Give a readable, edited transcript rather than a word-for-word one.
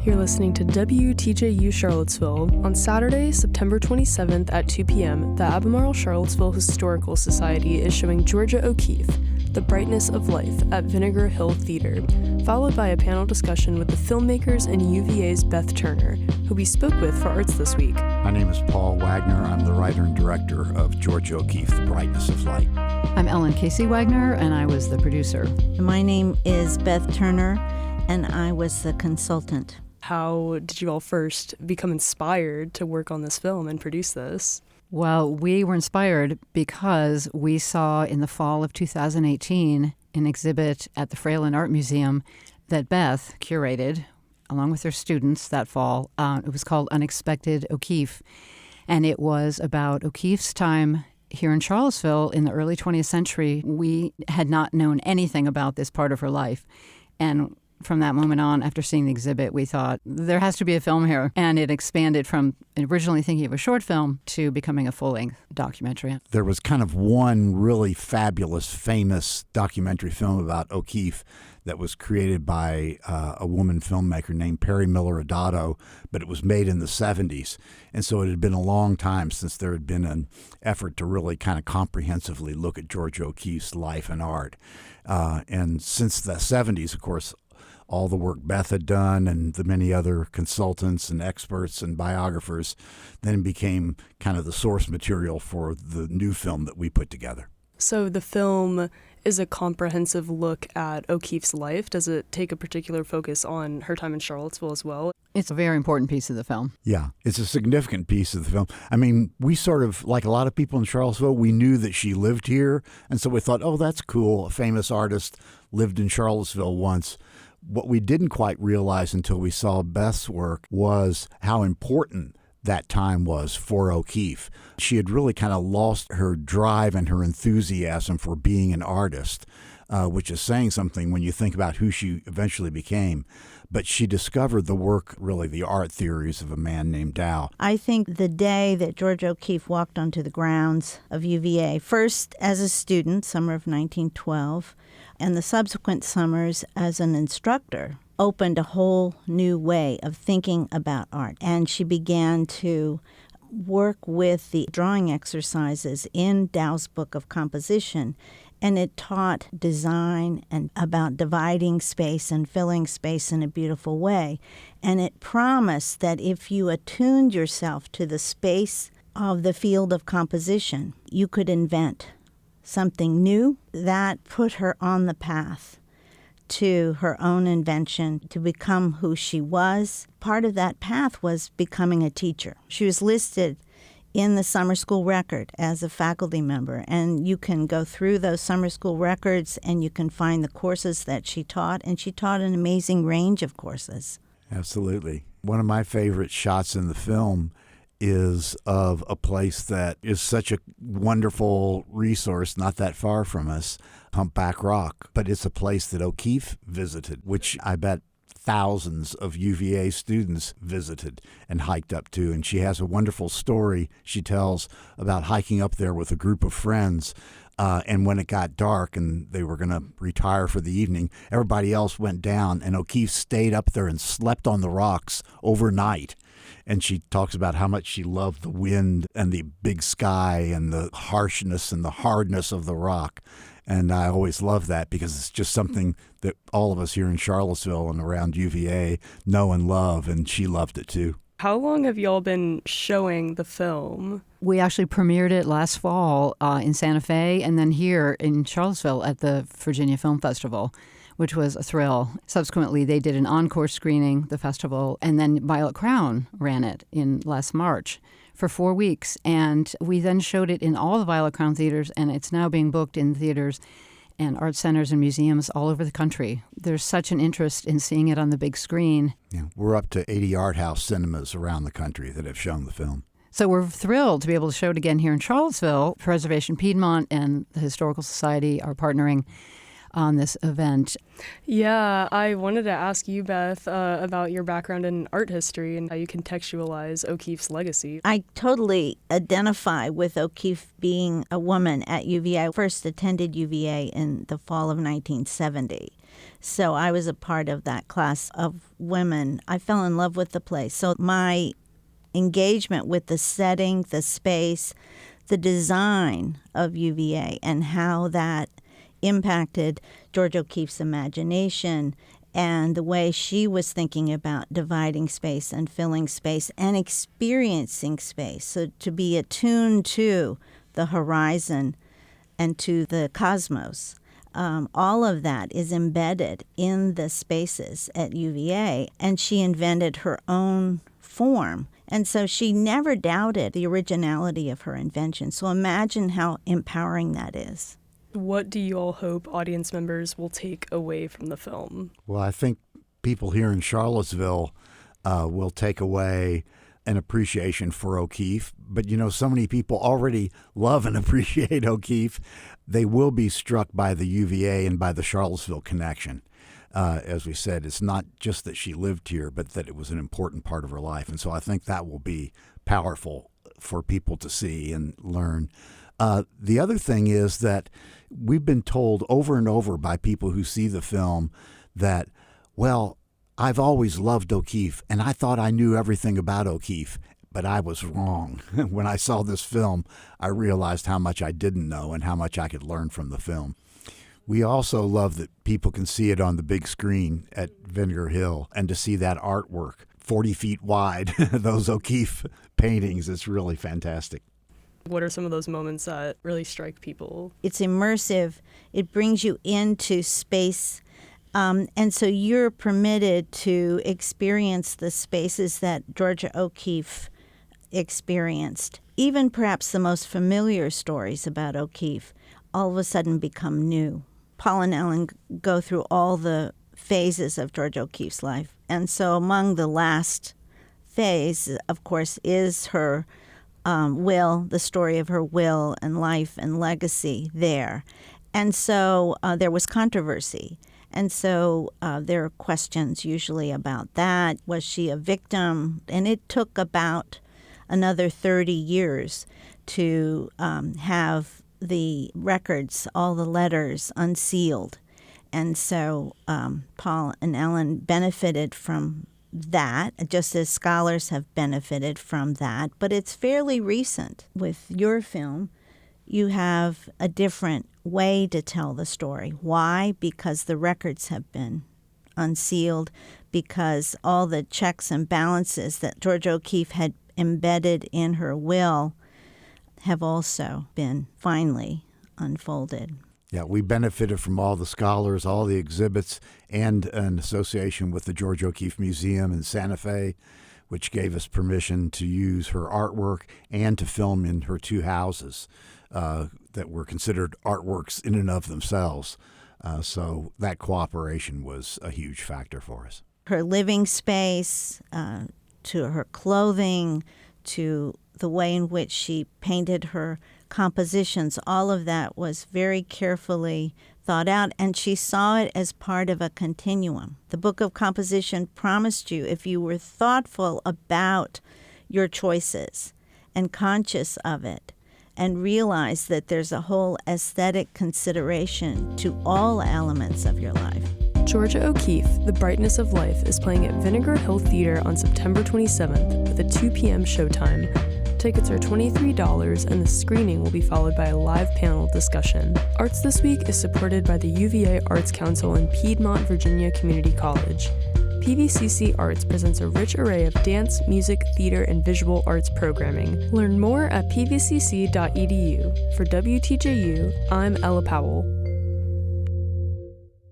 You're listening to WTJU Charlottesville. On Saturday, September 27th at 2 p.m., the Albemarle Charlottesville Historical Society is showing Georgia O'Keeffe, The Brightness of Life, at Vinegar Hill Theater, followed by a panel discussion with the filmmakers and UVA's Beth Turner, who we spoke with for Arts This Week. My name is Paul Wagner. I'm the writer and director of Georgia O'Keeffe, The Brightness of Light. I'm Ellen Casey Wagner, and I was the producer. My name is Beth Turner, and I was the consultant. How did you all first become inspired to work on this film and produce this? Well, we were inspired because we saw in the fall of 2018 an exhibit at the Fralin Art Museum that Beth curated along with her students that fall. It was called Unexpected O'Keeffe, and it was about O'Keeffe's time here in Charlottesville in the early 20th century. We had not known anything about this part of her life, and from that moment on, after seeing the exhibit, we thought, there has to be a film here. And it expanded from originally thinking of a short film to becoming a full-length documentary. There was kind of one really fabulous, famous documentary film about O'Keeffe that was created by a woman filmmaker named Perry Miller Adato, but it was made in the 70s. And so it had been a long time since there had been an effort to really kind of comprehensively look at Georgia O'Keeffe's life and art. And since the 70s, of course, all the work Beth had done and the many other consultants and experts and biographers then became kind of the source material for the new film that we put together. So the film is a comprehensive look at O'Keeffe's life. Does it take a particular focus on her time in Charlottesville as well? It's a very important piece of the film. Yeah, it's a significant piece of the film. I mean, we sort of, like a lot of people in Charlottesville, we knew that she lived here. And so we thought, oh, that's cool. A famous artist lived in Charlottesville once. What we didn't quite realize until we saw Beth's work was how important that time was for O'Keeffe. She had really kind of lost her drive and her enthusiasm for being an artist, which is saying something when you think about who she eventually became. But she discovered the work, really the art theories of a man named Dow. I think the day that Georgia O'Keeffe walked onto the grounds of UVA, first as a student, summer of 1912, and the subsequent summers as an instructor, opened a whole new way of thinking about art. And she began to work with the drawing exercises in Dow's book of composition, and it taught design and about dividing space and filling space in a beautiful way. And it promised that if you attuned yourself to the space of the field of composition, you could invent something new. That put her on the path to her own invention, to become who she was. Part of that path was becoming a teacher. She was listed in the summer school record as a faculty member, and you can go through those summer school records and you can find the courses that she taught, and she taught an amazing range of courses. Absolutely. One of my favorite shots in the film is of a place that is such a wonderful resource not that far from us, Humpback Rock. But it's a place that O'Keeffe visited, which I bet thousands of UVA students visited and hiked up to. And she has a wonderful story she tells about hiking up there with a group of friends. And when it got dark and they were going to retire for the evening, everybody else went down, and O'Keeffe stayed up there and slept on the rocks overnight. And she talks about how much she loved the wind and the big sky and the harshness and the hardness of the rock. And I always love that because it's just something that all of us here in Charlottesville and around UVA know and love, and she loved it too. How long have y'all been showing the film? We actually premiered it last fall in Santa Fe and then here in Charlottesville at the Virginia Film Festival, which was a thrill. Subsequently, they did an encore screening, the festival, and then Violet Crown ran it in last March for 4 weeks. And we then showed it in all the Violet Crown theaters, and it's now being booked in theaters and art centers and museums all over the country. There's such an interest in seeing it on the big screen. Yeah, we're up to 80 art house cinemas around the country that have shown the film. So we're thrilled to be able to show it again here in Charlottesville. Preservation Piedmont and the Historical Society are partnering on this event. Yeah, I wanted to ask you, Beth, about your background in art history and how you contextualize O'Keeffe's legacy. I totally identify with O'Keeffe being a woman at UVA. I first attended UVA in the fall of 1970. So I was a part of that class of women. I fell in love with the place. So my engagement with the setting, the space, the design of UVA and how that impacted Georgia O'Keeffe's imagination and the way she was thinking about dividing space and filling space and experiencing space. So to be attuned to the horizon and to the cosmos. All of that is embedded in the spaces at UVA, and she invented her own form. And so she never doubted the originality of her invention. So imagine how empowering that is. What do you all hope audience members will take away from the film? Well, I think people here in Charlottesville will take away an appreciation for O'Keeffe. But, so many people already love and appreciate O'Keeffe. They will be struck by the UVA and by the Charlottesville connection. As we said, it's not just that she lived here, but that it was an important part of her life. And so I think that will be powerful for people to see and learn. The other thing is that we've been told over and over by people who see the film that, well, I've always loved O'Keeffe, and I thought I knew everything about O'Keeffe, but I was wrong. When I saw this film, I realized how much I didn't know and how much I could learn from the film. We also love that people can see it on the big screen at Vinegar Hill and to see that artwork 40 feet wide, those O'Keeffe paintings. It's really fantastic. What are some of those moments that really strike people? It's immersive. It brings you into space. And so you're permitted to experience the spaces that Georgia O'Keeffe experienced. Even perhaps the most familiar stories about O'Keeffe all of a sudden become new. Paul and Ellen go through all the phases of Georgia O'Keeffe's life. And so among the last phase, of course, is her will, the story of her will and life and legacy there. And so there was controversy. And so there are questions usually about that. Was she a victim? And it took about another 30 years to have the records, all the letters unsealed. And so Paul and Ellen benefited from that, just as scholars have benefited from that. But it's fairly recent. With your film, you have a different way to tell the story. Why? Because the records have been unsealed, because all the checks and balances that Georgia O'Keeffe had embedded in her will have also been finally unfolded. Yeah, we benefited from all the scholars, all the exhibits, and an association with the Georgia O'Keeffe Museum in Santa Fe, which gave us permission to use her artwork and to film in her two houses that were considered artworks in and of themselves. So that cooperation was a huge factor for us. Her living space, to her clothing, to the way in which she painted her compositions, all of that was very carefully thought out, and she saw it as part of a continuum. The Book of Composition promised you, if you were thoughtful about your choices and conscious of it, and realize that there's a whole aesthetic consideration to all elements of your life. Georgia O'Keeffe, The Brightness of Life, is playing at Vinegar Hill Theater on September 27th with a 2 p.m. showtime. Tickets are $23, and the screening will be followed by a live panel discussion. Arts This Week is supported by the UVA Arts Council and Piedmont Virginia Community College. PVCC Arts presents a rich array of dance, music, theater, and visual arts programming. Learn more at pvcc.edu. For WTJU, I'm Ella Powell.